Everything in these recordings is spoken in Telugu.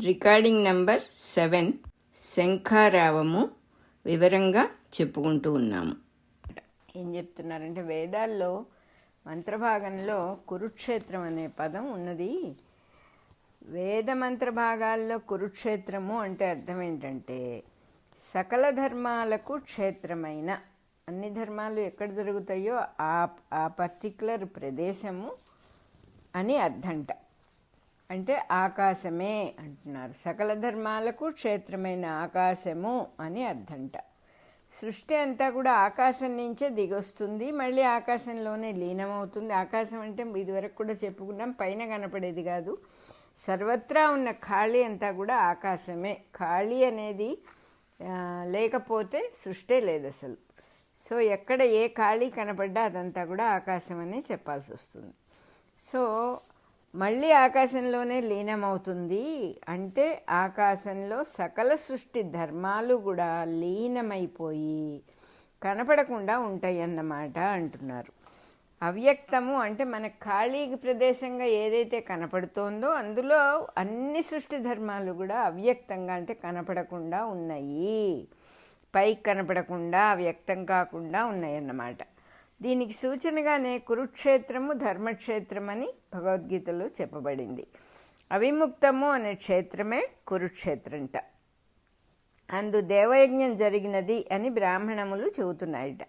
రికార్డింగ్ నంబర్ 7 శంఖారావము వివరంగా చెప్పుకుంటూ ఉన్నాము. ఏం చెప్తున్నారంటే వేదాల్లో మంత్రభాగంలో కురుక్షేత్రం అనే పదం ఉన్నది. వేద మంత్రభాగాల్లో కురుక్షేత్రము అంటే అర్థం ఏంటంటే సకల ధర్మాలకు క్షేత్రమైన, అన్ని ధర్మాలు ఎక్కడ జరుగుతాయో ఆ పర్టిక్యులర్ ప్రదేశము అని అర్థంట. అంటే ఆకాశమే అంటున్నారు. సకల ధర్మాలకు క్షేత్రమైన ఆకాశము అని అర్థంట. సృష్టి అంతా కూడా ఆకాశం నుంచే దిగొస్తుంది, మళ్ళీ ఆకాశంలోనే లీనమవుతుంది. ఆకాశం అంటే ఇదివరకు కూడా చెప్పుకున్నాం, పైన కనపడేది కాదు. సర్వత్రా ఉన్న ఖాళీ అంతా కూడా ఆకాశమే. ఖాళీ అనేది లేకపోతే సృష్టే లేదు అసలు. సో ఎక్కడ ఏ ఖాళీ కనపడ్డా అదంతా కూడా ఆకాశం అనే చెప్పాల్సి వస్తుంది. సో మళ్ళీ ఆకాశంలోనే లీనమవుతుంది అంటే ఆకాశంలో సకల సృష్టి ధర్మాలు కూడా లీనమైపోయి కనపడకుండా ఉంటాయి అన్నమాట అంటున్నారు. అవ్యక్తము అంటే మన ఖాళీ ప్రదేశంగా ఏదైతే కనపడుతోందో అందులో అన్ని సృష్టి ధర్మాలు కూడా అవ్యక్తంగా అంటే కనపడకుండా ఉన్నాయి, పైకి కనపడకుండా వ్యక్తం కాకుండా ఉన్నాయి అన్నమాట. దీనికి సూచనగానే కురుక్షేత్రము ధర్మక్షేత్రం అని భగవద్గీతలో చెప్పబడింది. అవిముక్తము అనే క్షేత్రమే కురుక్షేత్రంట. అందు దేవయజ్ఞం జరిగినది అని బ్రాహ్మణములు చెబుతున్నాయట.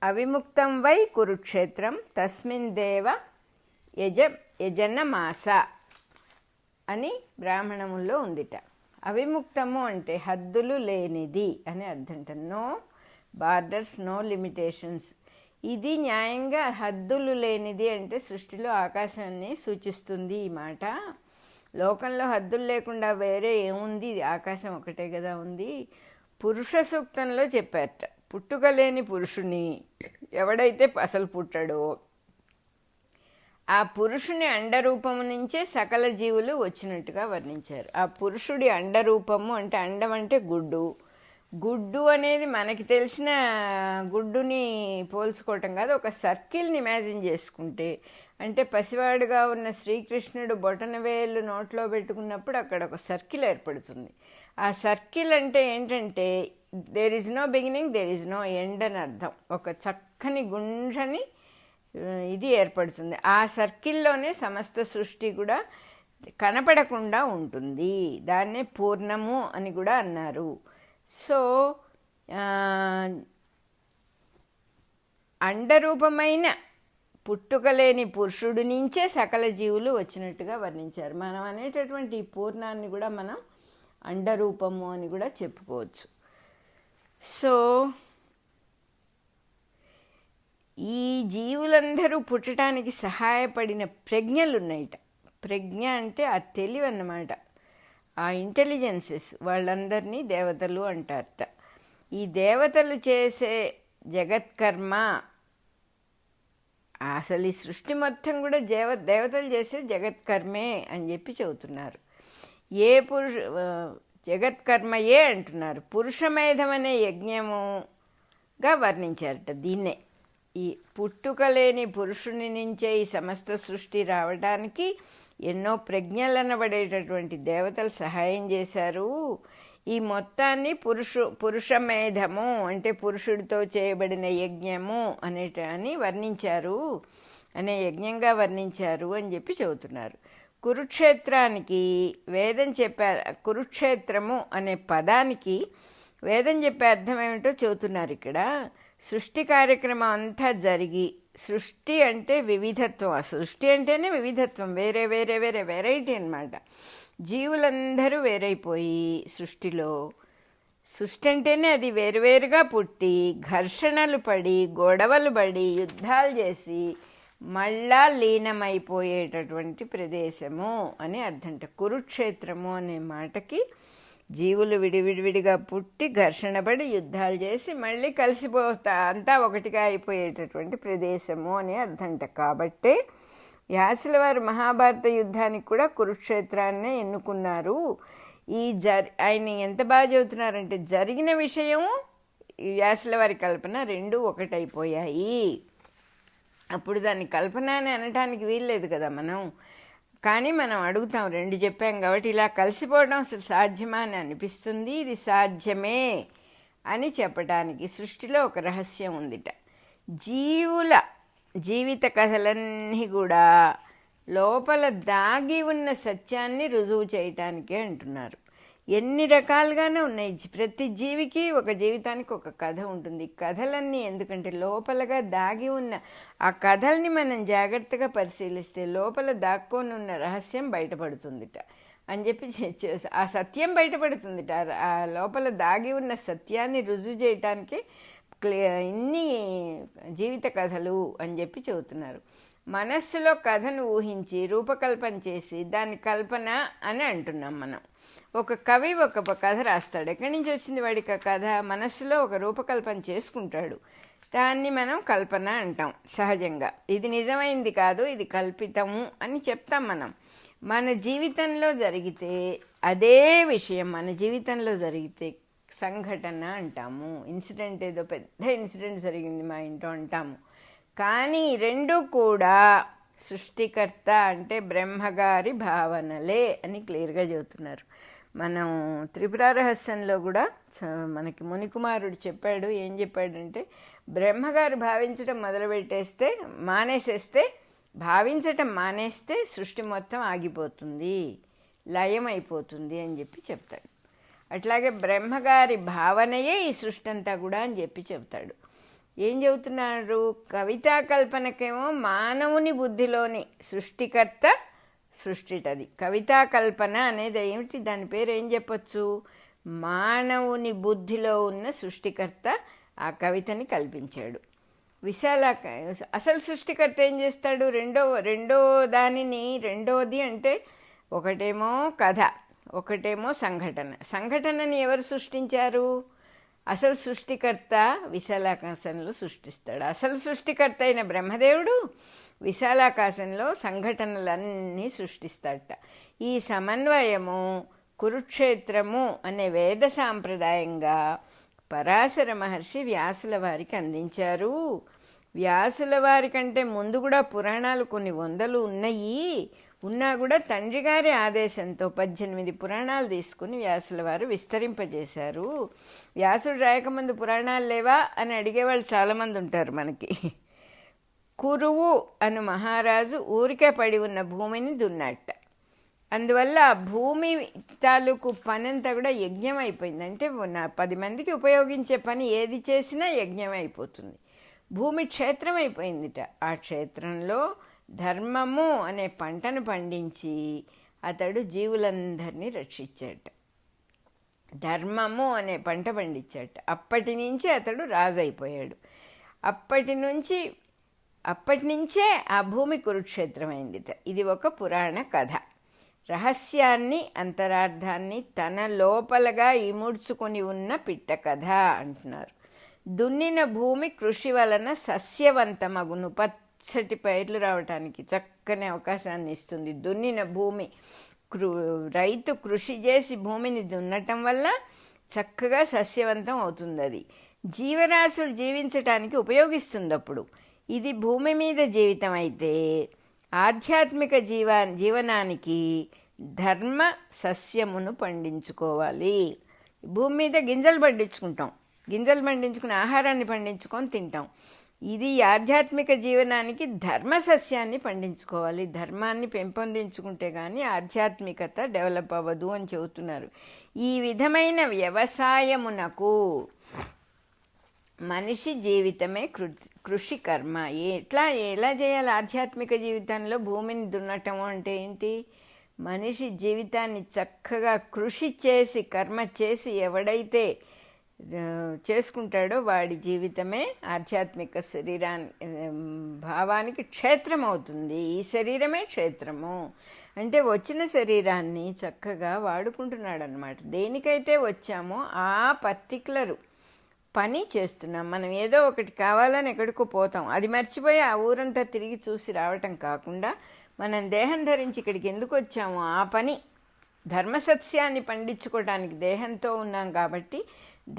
అవిముక్తం వై కురుక్షేత్రం తస్మిన్ దేవ యజనమాస అని బ్రాహ్మణముల్లో ఉందిట. అవిముక్తము అంటే హద్దులు లేనిది అని అర్థంట. No borders, no limitations. ఇది న్యాయంగా హద్దులు లేనిది అంటే సృష్టిలో ఆకాశాన్ని సూచిస్తుంది ఈ మాట. లోకంలో హద్దులు లేకుండా వేరే ఏముంది, ఆకాశం ఒకటే కదా ఉంది. పురుష సూక్తంలో చెప్పారట, పుట్టుక లేని పురుషుని ఎవడైతే అసలు పుట్టాడో ఆ పురుషుని అండరూపము నుంచే సకల జీవులు వచ్చినట్టుగా వర్ణించారు. ఆ పురుషుడి అండరూపము అంటే అండం అంటే గుడ్డు. గుడ్డు అనేది మనకి తెలిసిన గుడ్డుని పోల్చుకోవటం కాదు, ఒక సర్కిల్ని ఇమాజిన్ చేసుకుంటే అంటే పసివాడుగా ఉన్న శ్రీకృష్ణుడు బొటనవేలు నోట్లో పెట్టుకున్నప్పుడు అక్కడ ఒక సర్కిల్ ఏర్పడుతుంది. ఆ సర్కిల్ అంటే ఏంటంటే there is no beginning, there is no end అని అర్థం. ఒక చక్కని గుండ్రని ఇది ఏర్పడుతుంది. ఆ సర్కిల్లోనే సమస్త సృష్టి కూడా కనపడకుండా ఉంటుంది. దాన్నే పూర్ణము అని కూడా అన్నారు. సో అండరూపమైన పుట్టుకలేని పురుషుడి నుంచే సకల జీవులు వచ్చినట్టుగా వర్ణించారు. మనం అనేటటువంటి ఈ పూర్ణాన్ని కూడా మనం అండరూపము అని కూడా చెప్పుకోవచ్చు. సో ఈ జీవులందరూ పుట్టడానికి సహాయపడిన ప్రజ్ఞలు ఉన్నాయిట. ప్రజ్ఞ అంటే ఆ తెలివి అన్నమాట, ఆ ఇంటెలిజెన్సెస్. వాళ్ళందరినీ దేవతలు అంటారట. ఈ దేవతలు చేసే జగత్కర్మ, అసలు ఈ సృష్టి మొత్తం కూడా దేవతలు చేసే జగత్కర్మే అని చెప్పి చెబుతున్నారు. జగత్కర్మయే అంటున్నారు. పురుషమేధం అనే యజ్ఞముగా వర్ణించారట దీన్నే. ఈ పుట్టుకలేని పురుషుని నుంచే ఈ సమస్త సృష్టి రావడానికి ఎన్నో ప్రజ్ఞలనబడేటటువంటి దేవతలు సహాయం చేశారు. ఈ మొత్తాన్ని పురుషమేధము అంటే పురుషుడితో చేయబడిన యజ్ఞము అని వర్ణించారు, అనే యజ్ఞంగా వర్ణించారు అని చెప్పి చెబుతున్నారు. కురుక్షేత్రానికి వేదం చెప్పే, కురుక్షేత్రము అనే పదానికి వేదం చెప్పే అర్థం ఏమిటో చెబుతున్నారు ఇక్కడ. సృష్టి కార్యక్రమం అంతా జరిగి, సృష్టి అంటే వివిధత్వం, సృష్టి అంటేనే వివిధత్వం, వేరే వేరే వేరే వెరైటీ అన్నమాట. జీవులందరూ వేరైపోయి సృష్టిలో, సృష్టి అంటేనే అది వేరువేరుగా పుట్టి ఘర్షణలు పడి గొడవలు పడి యుద్ధాలు చేసి మళ్ళా లీనమైపోయేటటువంటి ప్రదేశము అని అర్థంట. కురుక్షేత్రము అనే మాటకి జీవులు విడివిడివిడిగా పుట్టి ఘర్షణ పడి యుద్ధాలు చేసి మళ్ళీ అంతా ఒకటిగా అయిపోయేటటువంటి ప్రదేశము అని అర్థంట. కాబట్టే వ్యాసుల వారు మహాభారత యుద్ధానికి కూడా కురుక్షేత్రాన్నే ఎన్నుకున్నారు. ఆయన ఎంత బాగా చెబుతున్నారంటే జరిగిన విషయము వ్యాసుల వారి కల్పన రెండు ఒకటైపోయాయి. అప్పుడు దాన్ని కల్పన అని అనటానికి వీల్లేదు కదా మనం. కానీ మనం అడుగుతాం, 2 చెప్పాం కాబట్టి ఇలా కలిసిపోవడం అసలు సాధ్యమా అని అనిపిస్తుంది. ఇది సాధ్యమే అని చెప్పటానికి సృష్టిలో ఒక రహస్యం ఉందిట. జీవుల జీవిత కథలన్నీ కూడా లోపల దాగి ఉన్న సత్యాన్ని రుజువు చేయటానికే అంటున్నారు. ఎన్ని రకాలుగానే ఉన్నాయి. ప్రతి జీవికి ఒక జీవితానికి ఒక కథ ఉంటుంది. కథలన్నీ ఎందుకంటే లోపలగా దాగి ఉన్న ఆ కథల్ని మనం జాగ్రత్తగా పరిశీలిస్తే లోపల దాక్కొని ఉన్న రహస్యం బయటపడుతుందిట అని చెప్పి ఆ సత్యం బయటపడుతుందిట. ఆ లోపల దాగి ఉన్న సత్యాన్ని రుజువు చేయటానికి ఇన్ని జీవిత కథలు అని చెప్పి చెబుతున్నారు. మనస్సులో కథను ఊహించి రూపకల్పన చేసి దాన్ని కల్పన అని అంటున్నాం మనం. ఒక కవి ఒక కథ రాస్తాడు. ఎక్కడి నుంచి వచ్చింది వాడికి ఆ కథ? మనస్సులో ఒక రూపకల్పన చేసుకుంటాడు. దాన్ని మనం కల్పన అంటాం సహజంగా. ఇది నిజమైంది కాదు, ఇది కల్పితము అని చెప్తాం మనం. మన జీవితంలో జరిగితే అదే విషయం మన జీవితంలో జరిగితే సంఘటన అంటాము. ఇన్సిడెంట్, ఏదో పెద్ద ఇన్సిడెంట్ జరిగింది మా ఇంట్లో అంటాము. కానీ రెండు కూడా సృష్టికర్త అంటే బ్రహ్మగారి భావనలే అని క్లియర్గా చెబుతున్నారు. మనం త్రిపుర రహస్యంలో కూడా మనకి మునికుమారుడు చెప్పాడు. ఏం చెప్పాడంటే, బ్రహ్మగారు భావించడం మొదలుపెట్టేస్తే భావించటం మానేస్తే సృష్టి మొత్తం ఆగిపోతుంది, లయం అయిపోతుంది అని చెప్పి చెప్తాడు. అట్లాగే బ్రహ్మగారి భావనయే ఈ సృష్టి అంతా కూడా అని చెప్పి చెప్తాడు. ఏం చెబుతున్నారు? కవితా కల్పనకేమో మానవుని బుద్ధిలోని సృష్టికర్త సృష్టిటది. కవితా కల్పన అనేది ఏమిటి? దాని పేరు ఏం చెప్పచ్చు? మానవుని బుద్ధిలో ఉన్న సృష్టికర్త ఆ కవితని కల్పించాడు. అసలు సృష్టికర్త ఏం చేస్తాడు? రెండోది అంటే ఒకటేమో కథ, ఒకటేమో సంఘటనని ఎవరు సృష్టించారు? అసలు సృష్టికర్త విశాలాకాశంలో సృష్టిస్తాడు. అసలు సృష్టికర్త అయిన బ్రహ్మదేవుడు విశాలాకాశంలో సంఘటనలన్నీ సృష్టిస్తాడట. ఈ సమన్వయము కురుక్షేత్రము అనే వేద సాంప్రదాయంగా పరాశర మహర్షి వ్యాసుల వారికి అందించారు. వ్యాసుల వారి కంటే ముందు కూడా పురాణాలు కొన్ని 100 ఉన్నాయి. ఉన్నా కూడా తండ్రి గారి ఆదేశంతో 18 పురాణాలు తీసుకుని వ్యాసుల వారు విస్తరింపజేశారు. వ్యాసుడు రాయకముందు పురాణాలు లేవా అని అడిగేవాళ్ళు చాలామంది ఉంటారు మనకి. కురువు అను మహారాజు ఊరికే పడి ఉన్న భూమిని దున్నట్ట. అందువల్ల ఆ భూమి తాలూకు పని అంతా కూడా యజ్ఞం అయిపోయింది. అంటే 10 మందికి ఉపయోగించే పని ఏది చేసినా యజ్ఞం అయిపోతుంది. భూమి క్షేత్రం అయిపోయిందిట. ఆ క్షేత్రంలో ధర్మము అనే పంటను పండించి అతడు జీవులందరినీ రక్షించాట. ధర్మము అనే పంట పండించాట. అప్పటి నుంచి అతడు రాజు అయిపోయాడు. అప్పటి నుంచే ఆ భూమి కురుక్షేత్రం అయిందిట. ఇది ఒక పురాణ కథ. రహస్యాన్ని అంతరార్థాన్ని తన లోపలగా ఇముడ్చుకొని ఉన్న పిట్ట కథ అంటున్నారు. దున్నిన భూమి కృషి వలన సస్యవంతమగును, పచ్చటి పైర్లు రావటానికి చక్కని అవకాశాన్ని ఇస్తుంది. దున్నిన భూమి, రైతు కృషి చేసి భూమిని దున్నటం వల్ల చక్కగా సస్యవంతం అవుతుంది. అది జీవరాశులు జీవించటానికి ఉపయోగిస్తుంది. అప్పుడు ఇది భూమి మీద జీవితం అయితే ఆధ్యాత్మిక జీవనానికి ధర్మ సస్యమును పండించుకోవాలి. భూమి మీద గింజలు పండించుకుని ఆహారాన్ని పండించుకొని తింటాం. ఇది ఆధ్యాత్మిక జీవనానికి ధర్మ సస్యాన్ని పండించుకోవాలి. ధర్మాన్ని పెంపొందించుకుంటే కానీ ఆధ్యాత్మికత డెవలప్ అవ్వదు అని చెబుతున్నారు. ఈ విధమైన వ్యవసాయమునకు మనిషి జీవితమే కృషి కర్మ. ఎలా చేయాలి? ఆధ్యాత్మిక జీవితంలో భూమిని దున్నటం అంటే ఏంటి? మనిషి జీవితాన్ని చక్కగా కృషి చేసి కర్మ చేసి ఎవడైతే చేసుకుంటాడో వాడి జీవితమే ఆధ్యాత్మిక భావానికి క్షేత్రం అవుతుంది. ఈ శరీరమే క్షేత్రము అంటే వచ్చిన శరీరాన్ని చక్కగా వాడుకుంటున్నాడు అన్నమాట. దేనికైతే వచ్చామో ఆ పర్టికులర్ పని చేస్తున్నాం. మనం ఏదో ఒకటి కావాలని ఎక్కడికో పోతాం, అది మర్చిపోయి ఆ ఊరంతా తిరిగి చూసి రావటం కాకుండా మనం దేహం ధరించి ఇక్కడికి ఎందుకు వచ్చామో ఆ పని ధర్మసస్యాన్ని పండించుకోవడానికి దేహంతో ఉన్నాం కాబట్టి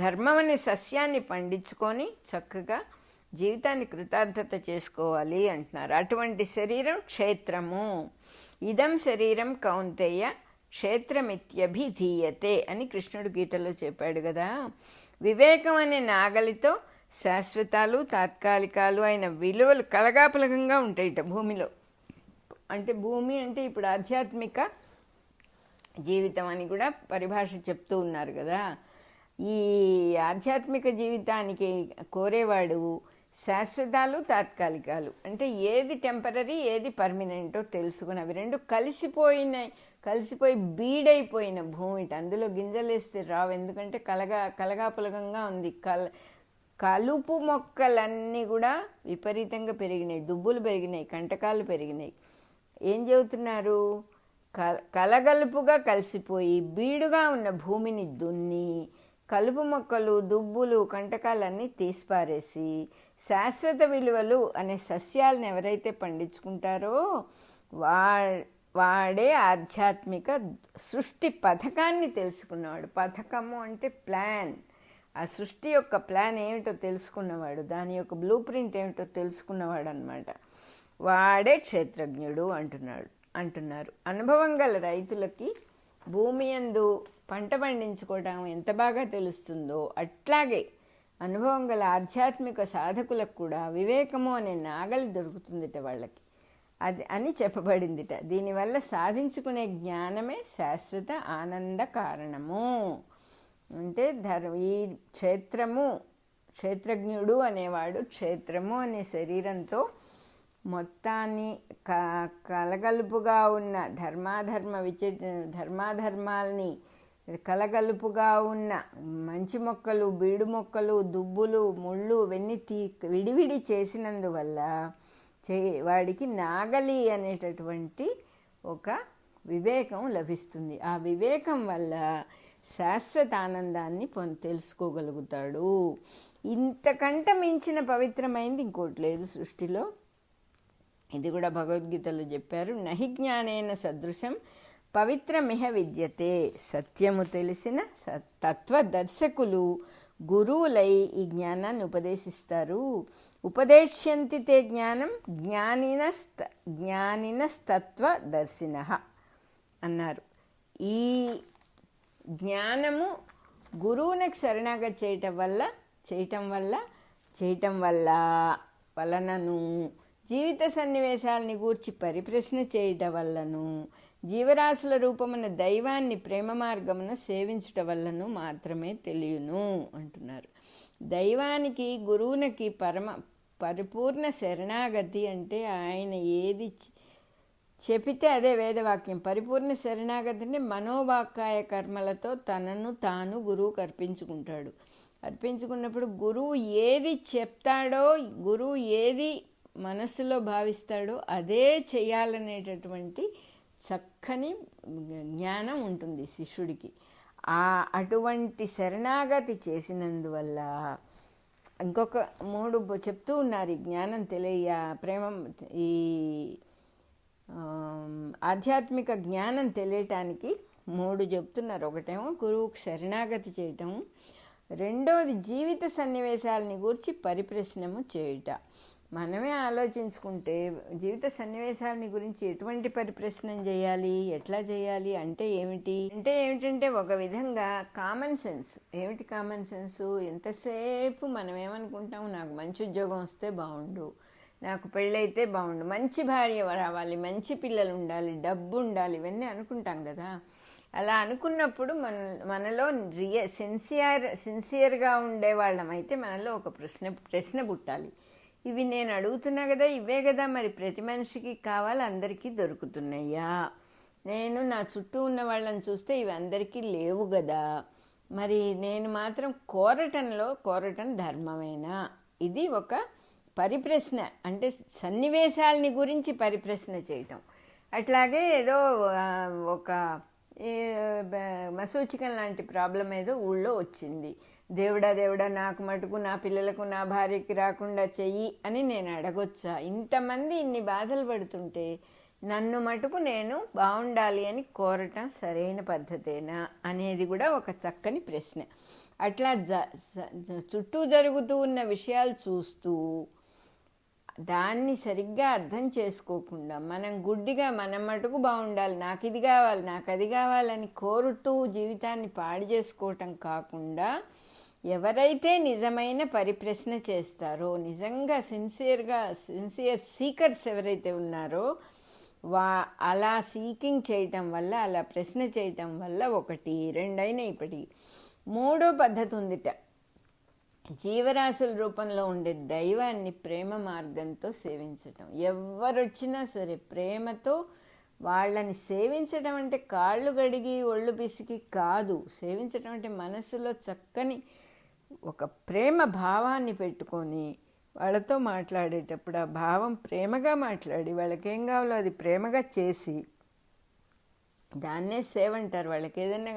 ధర్మం అనే సస్యాన్ని పండించుకొని చక్కగా జీవితాన్ని కృతార్థత చేసుకోవాలి అంటున్నారు. అటువంటి శరీరం క్షేత్రము. ఇదం శరీరం కౌంతేయ క్షేత్రమిత్యభిధీయతే అని కృష్ణుడు గీతలో చెప్పాడు కదా. వివేకం అనే నాగలితో శాశ్వతాలు తాత్కాలికాలు అయిన విలువలు కలగాపులగంగా ఉంటాయిట భూమిలో. అంటే భూమి అంటే ఇప్పుడు ఆధ్యాత్మిక జీవితం అని కూడా పరిభాష చెప్తూ ఉన్నారు కదా. ఈ ఆధ్యాత్మిక జీవితానికి కోరేవాడు శాశ్వతాలు తాత్కాలికాలు అంటే ఏది టెంపరీ ఏది పర్మనెంటో తెలుసుకుని అవి రెండు కలిసిపోయి బీడైపోయిన భూమిట. అందులో గింజలేస్తే రావు, ఎందుకంటే కలగాపులగంగా ఉంది. కలుపు మొక్కలన్నీ కూడా విపరీతంగా పెరిగినాయి, దుబ్బులు పెరిగినాయి, కంటకాలు పెరిగినాయి. ఏం చెబుతున్నారు? కలగలుపుగా కలిసిపోయి బీడుగా ఉన్న భూమిని దున్ని కలుపు మొక్కలు దుబ్బులు కంటకాలన్నీ తీసిపారేసి శాశ్వత విలువలు అనే సస్యాలను ఎవరైతే పండించుకుంటారో వాడే ఆధ్యాత్మిక సృష్టి పథకాన్ని తెలుసుకున్నవాడు. పథకము అంటే ప్లాన్. ఆ సృష్టి యొక్క ప్లాన్ ఏమిటో తెలుసుకున్నవాడు, దాని యొక్క బ్లూ ప్రింట్ ఏమిటో తెలుసుకున్నవాడు అన్నమాట. వాడే క్షేత్రజ్ఞుడు అంటున్నారు. అనుభవం గల రైతులకి భూమి యందు పంట పండించుకోవడం ఎంత బాగా తెలుస్తుందో అట్లాగే అనుభవం గల ఆధ్యాత్మిక సాధకులకు కూడా వివేకము అనే నాగలి దొరుకుతుందిట వాళ్ళకి అని చెప్పబడిందిట. దీనివల్ల సాధించుకునే జ్ఞానమే శాశ్వత ఆనంద కారణము. అంటే ఈ క్షేత్రజ్ఞుడు అనేవాడు క్షేత్రము అనే శరీరంతో మొత్తాన్ని కలగలుపుగా ఉన్న ధర్మాధర్మాల్ని కలగలుపుగా ఉన్న మంచి మొక్కలు బీడు మొక్కలు దుబ్బులు ముళ్ళు ఇవన్నీ విడివిడి చేసినందువల్ల వాడికి నాగలి అనేటటువంటి ఒక వివేకం లభిస్తుంది. ఆ వివేకం వల్ల శాశ్వత ఆనందాన్ని తెలుసుకోగలుగుతాడు. ఇంతకంటే మించిన పవిత్రమైంది ఇంకోటి లేదు సృష్టిలో. ఇది కూడా భగవద్గీతలో చెప్పారు. నహి జ్ఞానేన సదృశం పవిత్రమిహ విద్యతే. సత్యము తెలిసిన తత్వదర్శకులు గురువులై ఈ జ్ఞానాన్ని ఉపదేశిస్తారు. ఉపదేశ్యంతి తే జ్ఞానం జ్ఞానినస్తత్వదర్శినః అన్నారు. ఈ జ్ఞానము గురువునికి శరణాగతి చేయటం వలనను జీవిత సన్నివేశాలని గూర్చి పరిప్రశ్న చేయటం వల్లను జీవరాశుల రూపమున దైవాన్ని ప్రేమ మార్గమున సేవించటం వల్లను మాత్రమే తెలియను అంటున్నారు. దైవానికి గురువునికి పరిపూర్ణ శరణాగతి అంటే ఆయన ఏది చెబితే అదే వేదవాక్యం. పరిపూర్ణ శరణాగతిని మనోవాకాయ కర్మలతో తనను తాను గురువుకు అర్పించుకున్నప్పుడు గురువు ఏది చెప్తాడో, గురువు ఏది మనస్సులో భావిస్తాడో అదే చేయాలనేటటువంటి చక్కని జ్ఞానం ఉంటుంది శిష్యుడికి. అటువంటి శరణాగతి చేసినందువల్ల ఇంకొక 3 చెప్తూ ఉన్నారు. ఈ జ్ఞానం ఈ ఆధ్యాత్మిక జ్ఞానం తెలియటానికి 3 చెప్తున్నారు. ఒకటేమో గురువుకు శరణాగతి చేయటం, రెండోది జీవిత సన్నివేశాలని గూర్చి పరిప్రశ్నము చేయుట. మనమే ఆలోచించుకుంటే జీవిత సన్నివేశాలని గురించి ఎటువంటి పరిప్రశ్నం చేయాలి, ఎట్లా చేయాలి అంటే ఏమిటంటే ఒక విధంగా కామన్ సెన్స్. ఏమిటి కామన్ సెన్సు? ఎంతసేపు మనం ఏమనుకుంటాం, నాకు మంచి ఉద్యోగం వస్తే బాగుండు, నాకు పెళ్ళైతే బాగుండు, మంచి భార్య రావాలి, మంచి పిల్లలు ఉండాలి, డబ్బు ఉండాలి, ఇవన్నీ అనుకుంటాం కదా. అలా అనుకున్నప్పుడు మనలో సిన్సియర్గా ఉండేవాళ్ళమైతే మనలో ఒక ప్రశ్న పుట్టాలి. ఇవి నేను అడుగుతున్నా కదా, ఇవే కదా మరి ప్రతి మనిషికి కావాలి, అందరికీ దొరుకుతున్నాయా? నేను నా చుట్టూ ఉన్న వాళ్ళని చూస్తే ఇవి అందరికీ లేవు కదా, మరి నేను మాత్రం కోరటం ధర్మమేనా? ఇది ఒక పరిప్రశ్న. అంటే సన్నివేశాలని గురించి పరిప్రశ్న చేయటం. అట్లాగే ఏదో ఒక మసూచికం లాంటి ప్రాబ్లం ఏదో ఊళ్ళో వచ్చింది. దేవుడా నాకు మటుకు నా పిల్లలకు నా భార్యకి రాకుండా చెయ్యి అని నేను అడగొచ్చా? ఇంతమంది ఇన్ని బాధలు పడుతుంటే నన్ను మటుకు నేను బాగుండాలి అని కోరటం సరైన పద్ధతేనా అనేది కూడా ఒక చక్కని ప్రశ్న. అట్లా చుట్టూ జరుగుతూ ఉన్న విషయాలు చూస్తూ దాన్ని సరిగ్గా అర్థం చేసుకోకుండా మనం గుడ్డిగా మనం మటుకు బాగుండాలి, నాకు ఇది కావాలి, నాకు అది కావాలని కోరుతూ జీవితాన్ని పాడు చేసుకోవటం కాకుండా, ఎవరైతే నిజమైన పరిప్రశ్న చేస్తారో, నిజంగా సిన్సియర్ సీకర్స్ ఎవరైతే ఉన్నారో అలా సీకింగ్ చేయటం వల్ల, అలా ప్రశ్న చేయటం వల్ల 1, 2 అయినా ఇప్పటికి 3వ పద్ధతి ఉందిట. జీవరాశుల రూపంలో ఉండే దైవాన్ని ప్రేమ మార్గంతో సేవించటం. ఎవరొచ్చినా సరే ప్రేమతో వాళ్ళని సేవించడం అంటే కాళ్ళు గడిగి ఒళ్ళు పిసికి కాదు. సేవించడం అంటే మనసులో చక్కని ఒక ప్రేమ భావాన్ని పెట్టుకొని వాళ్ళతో మాట్లాడేటప్పుడు ఆ భావం ప్రేమగా మాట్లాడి వాళ్ళకేం కావాలో అది ప్రేమగా చేసి దాన్నే సేవ అంటారు. వాళ్ళకి ఏదైనా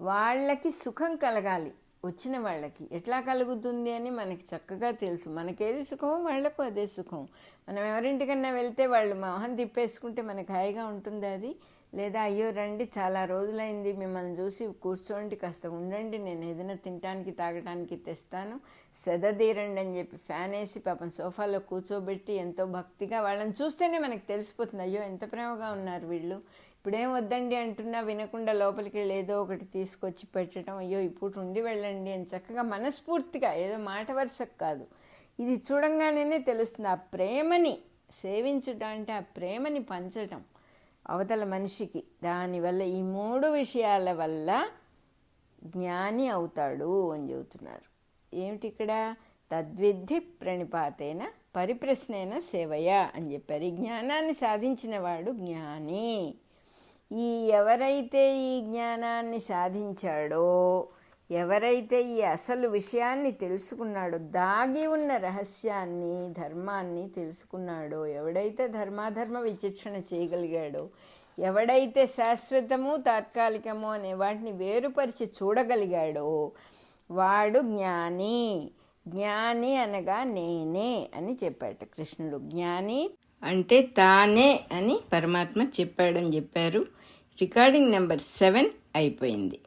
వాళ్ళకి సుఖం కలగాలి, వచ్చిన వాళ్ళకి ఎట్లా కలుగుతుంది అని మనకి చక్కగా తెలుసు. మనకేది సుఖమో వాళ్ళకు అదే సుఖం. మనం ఎవరింటికన్నా వెళ్తే వాళ్ళు మొహం తిప్పేసుకుంటే మనకు హాయిగా ఉంటుంది అది. లేదా అయ్యో రండి చాలా రోజులైంది మిమ్మల్ని చూసి, కూర్చోండి కాస్త ఉండండి, నేను ఏదైనా తినటానికి తాగటానికి తెస్తాను, సెదదీరండి అని చెప్పి ఫ్యాన్ వేసి పాపం సోఫాలో కూర్చోబెట్టి ఎంతో భక్తిగా వాళ్ళని చూస్తేనే మనకు తెలిసిపోతుంది, అయ్యో ఎంత ప్రేమగా ఉన్నారు వీళ్ళు, ఇప్పుడేం వద్దండి అంటున్నా వినకుండా లోపలికి వెళ్ళి ఏదో ఒకటి తీసుకొచ్చి పెట్టడం, అయ్యో ఇప్పుడు ఉండి వెళ్ళండి అని చక్కగా మనస్ఫూర్తిగా, ఏదో మాట వరుసకు కాదు, ఇది చూడంగానే తెలుస్తుంది. ఆ ప్రేమని సేవించుట అంటే ఆ ప్రేమని పంచటం అవతల మనిషికి. దానివల్ల ఈ 3 విషయాల వల్ల జ్ఞాని అవుతాడు అని చెబుతున్నారు. ఏమిటి ఇక్కడ? తద్విద్ధి ప్రణిపాతేన పరిప్రశ్నేన సేవయ అని చెప్పారు. ఈ జ్ఞానాన్ని సాధించిన వాడు జ్ఞాని. ఎవరైతే ఈ జ్ఞానాన్ని సాధించాడో, ఎవరైతే ఈ అసలు విషయాన్ని తెలుసుకున్నాడో, దాగి ఉన్న రహస్యాన్ని, ధర్మాన్ని తెలుసుకున్నాడో, ఎవడైతే ధర్మాధర్మ విచక్షణ చేయగలిగాడో, ఎవడైతే శాశ్వతము తాత్కాలికము అనే వాటిని వేరుపరిచి చూడగలిగాడో వాడు జ్ఞాని. జ్ఞాని అనగా నేనే అని చెప్పాట కృష్ణుడు. జ్ఞాని అంటే తానే అని పరమాత్మ చెప్పాడని చెప్పారు. రికార్డింగ్ నెంబర్ 7 అయిపోయింది.